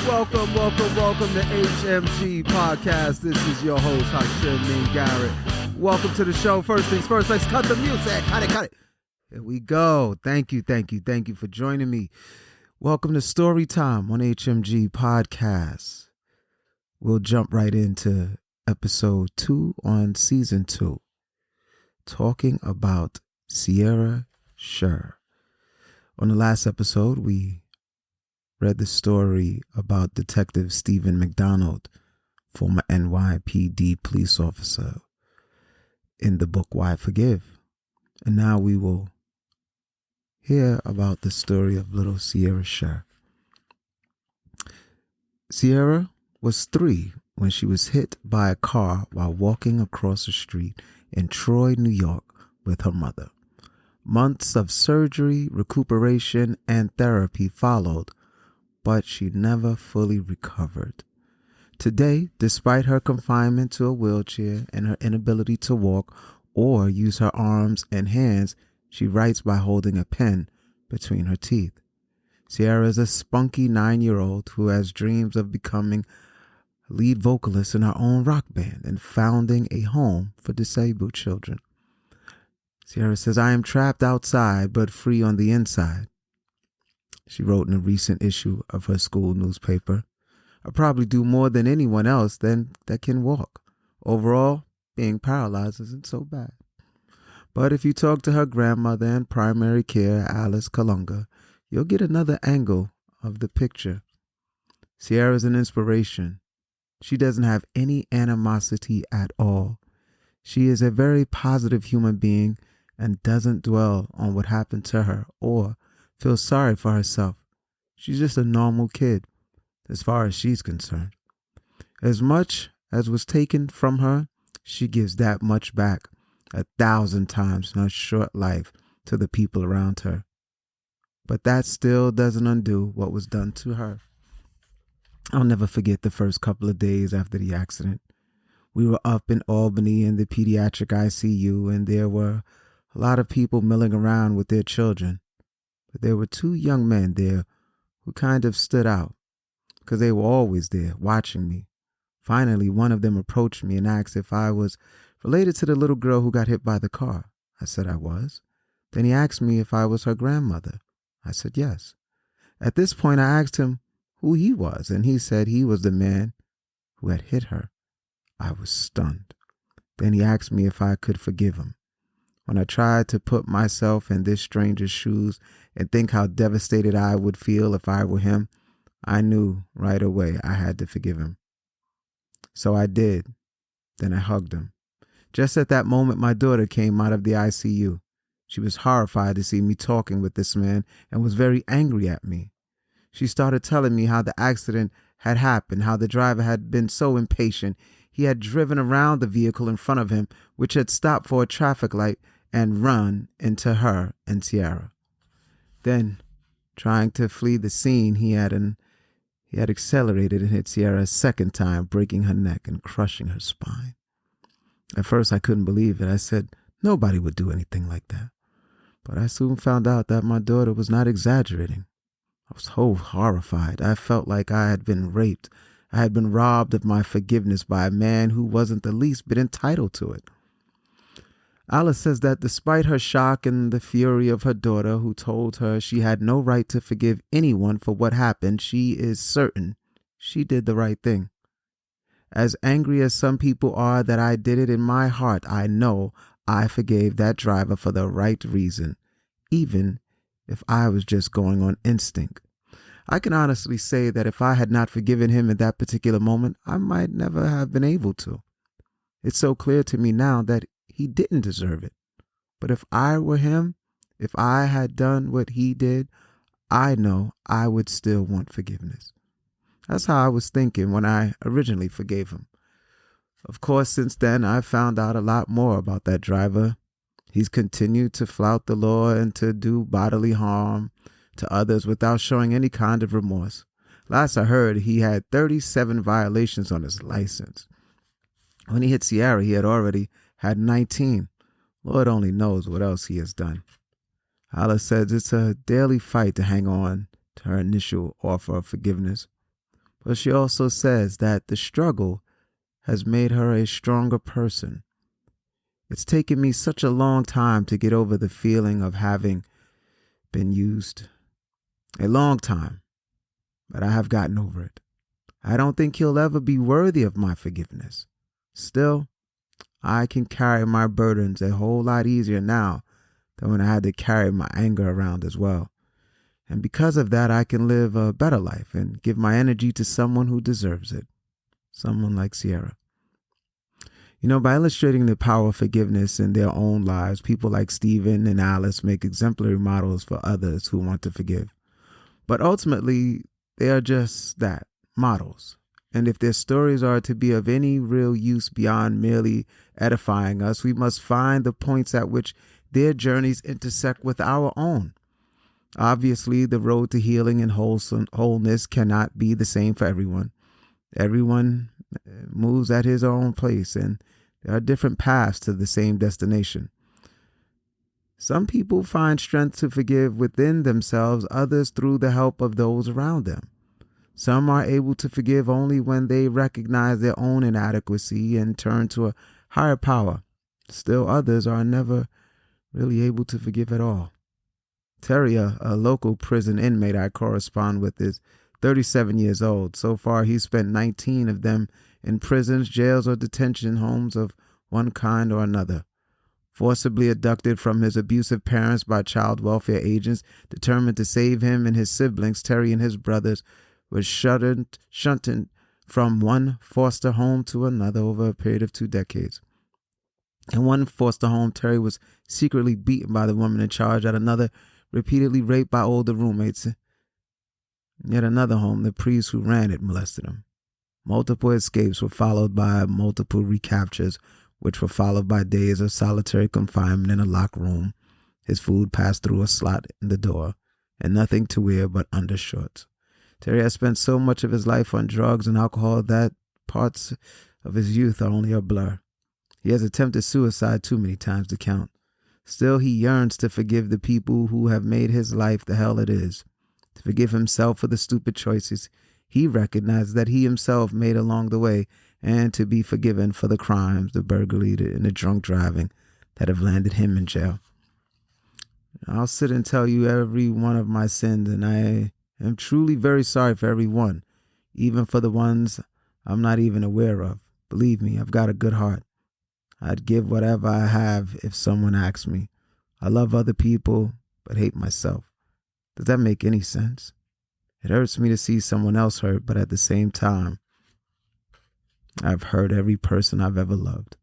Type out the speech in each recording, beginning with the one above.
Welcome to HMG Podcast. This is your host, Hashem Garrett. Welcome to the show. First things first, let's cut the music. Cut it. Here we go. Thank you for joining me. Welcome to Story Time on HMG Podcast. We'll jump right into episode 2 on season 2, talking about Saira Sher. On the last episode, we read the story about Detective Stephen McDonald, former NYPD police officer, in the book Why Forgive. And now we will hear about the story of little Saira Sher. Saira was 3 when she was hit by a car while walking across the street in Troy, New York with her mother. Months of surgery, recuperation, and therapy followed, but she never fully recovered. Today, despite her confinement to a wheelchair and her inability to walk or use her arms and hands, she writes by holding a pen between her teeth. Saira is a spunky 9-year-old who has dreams of becoming a lead vocalist in her own rock band and founding a home for disabled children. Saira says, "I am trapped outside but free on the inside." She wrote in a recent issue of her school newspaper, "I probably do more than anyone else that can walk. Overall, being paralyzed isn't so bad." But if you talk to her grandmother and primary care, Alice Kalunga, you'll get another angle of the picture. Saira is an inspiration. She doesn't have any animosity at all. She is a very positive human being and doesn't dwell on what happened to her or feel sorry for herself. She's just a normal kid, as far as she's concerned. As much as was taken from her, she gives that much back 1,000 times in her short life to the people around her. But that still doesn't undo what was done to her. I'll never forget the first couple of days after the accident. We were up in Albany in the pediatric ICU, and there were a lot of people milling around with their children. But there were 2 young men there who kind of stood out because they were always there watching me. Finally, one of them approached me and asked if I was related to the little girl who got hit by the car. I said I was. Then he asked me if I was her grandmother. I said yes. At this point, I asked him who he was, and he said he was the man who had hit her. I was stunned. Then he asked me if I could forgive him. When I tried to put myself in this stranger's shoes and think how devastated I would feel if I were him, I knew right away I had to forgive him. So I did. Then I hugged him. Just at that moment, my daughter came out of the ICU. She was horrified to see me talking with this man and was very angry at me. She started telling me how the accident had happened, how the driver had been so impatient. He had driven around the vehicle in front of him, which had stopped for a traffic light, and run into her and Saira. Then, trying to flee the scene, he had accelerated and hit Saira a second time, breaking her neck and crushing her spine. At first, I couldn't believe it. I said, nobody would do anything like that. But I soon found out that my daughter was not exaggerating. I was so horrified. I felt like I had been raped. I had been robbed of my forgiveness by a man who wasn't the least bit entitled to it. Alice says that despite her shock and the fury of her daughter, who told her she had no right to forgive anyone for what happened, she is certain she did the right thing. As angry as some people are that I did it, in my heart, I know I forgave that driver for the right reason, even if I was just going on instinct. I can honestly say that if I had not forgiven him in that particular moment, I might never have been able to. It's so clear to me now that he didn't deserve it. But if I were him, if I had done what he did, I know I would still want forgiveness. That's how I was thinking when I originally forgave him. Of course, since then, I've found out a lot more about that driver. He's continued to flout the law and to do bodily harm to others without showing any kind of remorse. Last I heard, he had 37 violations on his license. When he hit Saira, he had already had 19. Lord only knows what else he has done. Alice says it's a daily fight to hang on to her initial offer of forgiveness. But she also says that the struggle has made her a stronger person. It's taken me such a long time to get over the feeling of having been used. A long time. But I have gotten over it. I don't think he'll ever be worthy of my forgiveness. Still, I can carry my burdens a whole lot easier now than when I had to carry my anger around as well. And because of that, I can live a better life and give my energy to someone who deserves it. Someone like Saira. By illustrating the power of forgiveness in their own lives, people like Stephen and Alice make exemplary models for others who want to forgive. But ultimately, they are just that, models. And if their stories are to be of any real use beyond merely edifying us, we must find the points at which their journeys intersect with our own. Obviously, the road to healing and wholeness cannot be the same for everyone. Everyone moves at his own pace, and there are different paths to the same destination. Some people find strength to forgive within themselves, others through the help of those around them. Some are able to forgive only when they recognize their own inadequacy and turn to a higher power. Still others are never really able to forgive at all. Terry, a local prison inmate I correspond with, is 37 years old. So far, he's spent 19 of them in prisons, jails, or detention homes of one kind or another. Forcibly abducted from his abusive parents by child welfare agents determined to save him and his siblings, Terry and his brothers were shunted from one foster home to another over a period of 2 decades. In one foster home, Terry was secretly beaten by the woman in charge. At another, repeatedly raped by older roommates. Yet another home, the priest who ran it molested him. Multiple escapes were followed by multiple recaptures, which were followed by days of solitary confinement in a locked room. His food passed through a slot in the door, and nothing to wear but undershorts. Terry has spent so much of his life on drugs and alcohol that parts of his youth are only a blur. He has attempted suicide too many times to count. Still, he yearns to forgive the people who have made his life the hell it is, to forgive himself for the stupid choices he recognized that he himself made along the way, and to be forgiven for the crimes, the burglary, and the drunk driving that have landed him in jail. I'll sit and tell you every one of my sins, and I am truly very sorry for every one, even for the ones I'm not even aware of. Believe me, I've got a good heart. I'd give whatever I have if someone asked me. I love other people, but hate myself. Does that make any sense? It hurts me to see someone else hurt, but at the same time, I've hurt every person I've ever loved.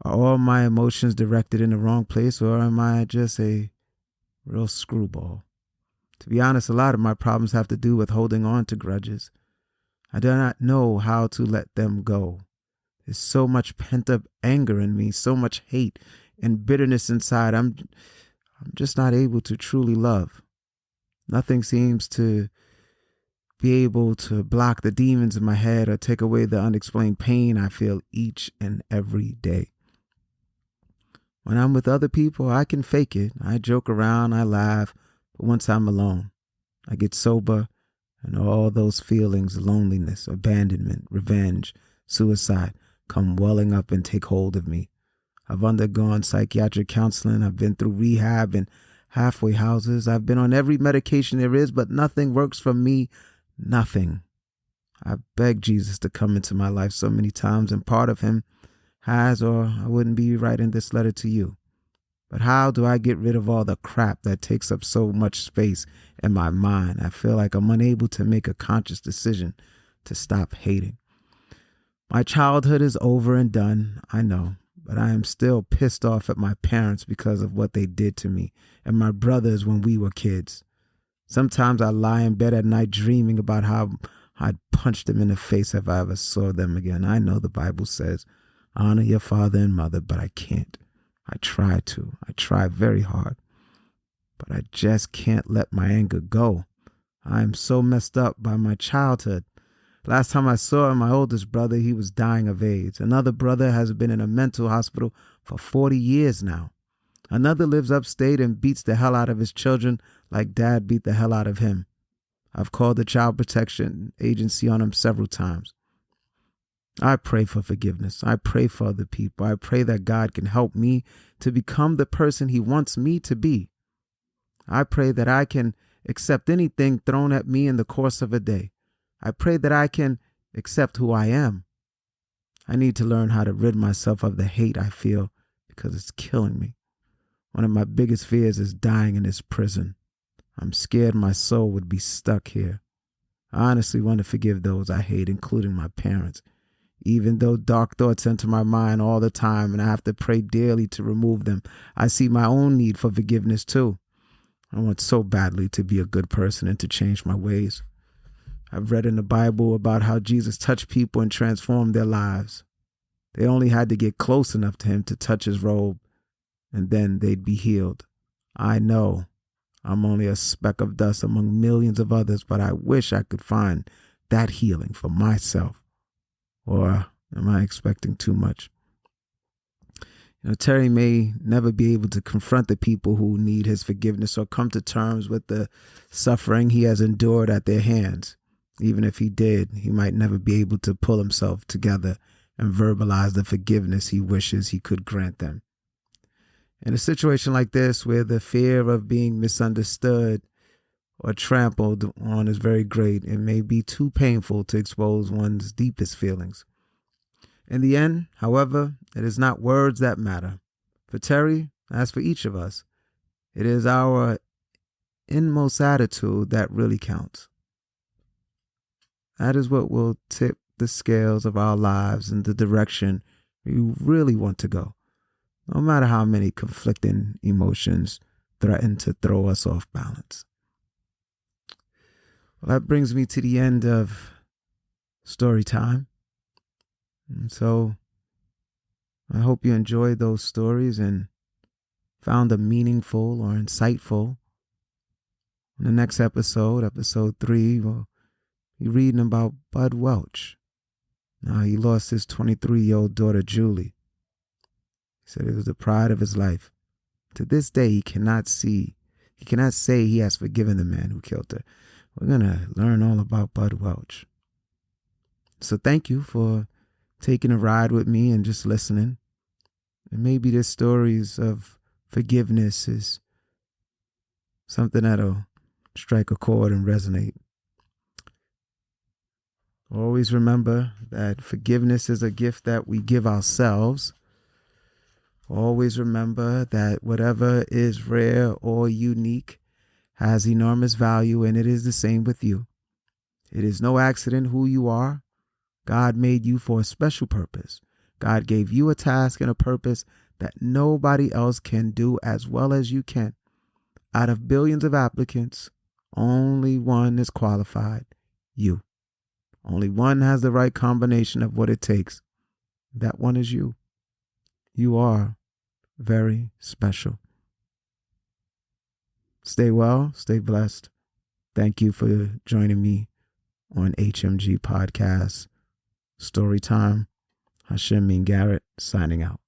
Are all my emotions directed in the wrong place, or am I just a real screwball? To be honest, a lot of my problems have to do with holding on to grudges. I do not know how to let them go. There's so much pent-up anger in me, so much hate and bitterness inside. I'm just not able to truly love. Nothing seems to be able to block the demons in my head or take away the unexplained pain I feel each and every day. When I'm with other people, I can fake it. I joke around, I laugh, but once I'm alone, I get sober and all those feelings, loneliness, abandonment, revenge, suicide, come welling up and take hold of me. I've undergone psychiatric counseling. I've been through rehab and halfway houses. I've been on every medication there is, but nothing works for me. Nothing. I begged Jesus to come into my life so many times, and part of him has, or I wouldn't be writing this letter to you. But how do I get rid of all the crap that takes up so much space in my mind? I feel like I'm unable to make a conscious decision to stop hating. My childhood is over and done, I know, but I am still pissed off at my parents because of what they did to me, and my brothers when we were kids. Sometimes I lie in bed at night dreaming about how I'd punch them in the face if I ever saw them again. I know the Bible says, honor your father and mother, but I can't. I try to. I try very hard. But I just can't let my anger go. I am so messed up by my childhood. Last time I saw my oldest brother, he was dying of AIDS. Another brother has been in a mental hospital for 40 years now. Another lives upstate and beats the hell out of his children like dad beat the hell out of him. I've called the child protection agency on him several times. I pray for forgiveness. I pray for other people. I pray that God can help me to become the person he wants me to be. I pray that I can accept anything thrown at me in the course of a day. I pray that I can accept who I am. I need to learn how to rid myself of the hate I feel because it's killing me. One of my biggest fears is dying in this prison. I'm scared my soul would be stuck here. I honestly want to forgive those I hate, including my parents. Even though dark thoughts enter my mind all the time and I have to pray daily to remove them, I see my own need for forgiveness too. I want so badly to be a good person and to change my ways. I've read in the Bible about how Jesus touched people and transformed their lives. They only had to get close enough to him to touch his robe, and then they'd be healed. I know I'm only a speck of dust among millions of others, but I wish I could find that healing for myself. Or am I expecting too much? Terry may never be able to confront the people who need his forgiveness or come to terms with the suffering he has endured at their hands. Even if he did, he might never be able to pull himself together and verbalize the forgiveness he wishes he could grant them. In a situation like this, where the fear of being misunderstood or trampled on is very great, it may be too painful to expose one's deepest feelings. In the end, however, it is not words that matter. For Terry, as for each of us, it is our inmost attitude that really counts. That is what will tip the scales of our lives in the direction we really want to go, no matter how many conflicting emotions threaten to throw us off balance. Well, that brings me to the end of story time. And so I hope you enjoyed those stories and found them meaningful or insightful. In the next episode, episode 3, we'll be reading about Bud Welch. Now, he lost his 23-year-old daughter, Julie. He said it was the pride of his life. To this day, he cannot say he has forgiven the man who killed her. We're going to learn all about Bud Welch. So thank you for taking a ride with me and just listening. And maybe this stories of forgiveness is something that'll strike a chord and resonate. Always remember that forgiveness is a gift that we give ourselves. Always remember that whatever is rare or unique has enormous value, and it is the same with you. It is no accident who you are. God made you for a special purpose. God gave you a task and a purpose that nobody else can do as well as you can. Out of billions of applicants, only one is qualified, you. Only one has the right combination of what it takes. That one is you. You are very special. Stay well, stay blessed. Thank you for joining me on HMG Podcast Storytime. Hashim Garrett signing out.